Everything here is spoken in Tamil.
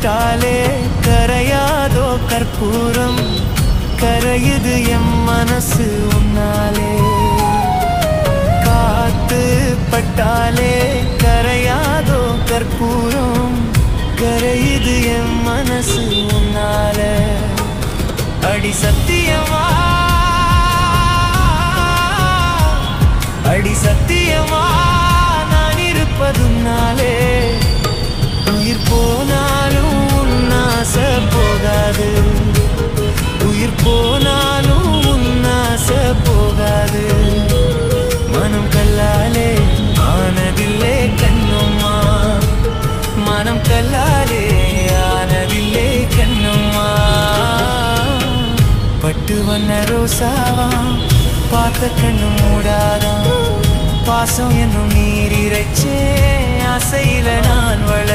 பட்டாலே கரையாதோ கற்பூரம், கரையுது எம் மனசு உன்னாலே. காத்து பட்டாலே கரையாதோ கற்பூரம், கரையுது எம் மனசு உன்னால. அடி சத்தியமா, அடி சத்தியமா நான் இருப்பதுனாலே. உயிர் போனாலும் உன்னாச போகாது, உயிர் போனாலும் உன்னாச போகாது. மனம் கல்லாலே ஆனதில்லே கண்ணும்மா, மனம் கல்லாலே ஆனதில்லே கண்ணும்மா. பட்டு வண்ண ரோசாவா பார்த்த கண்ணு மூடாதான், பாசம் என்னும் நீர் இறைச்சே ஆசையில நான் வள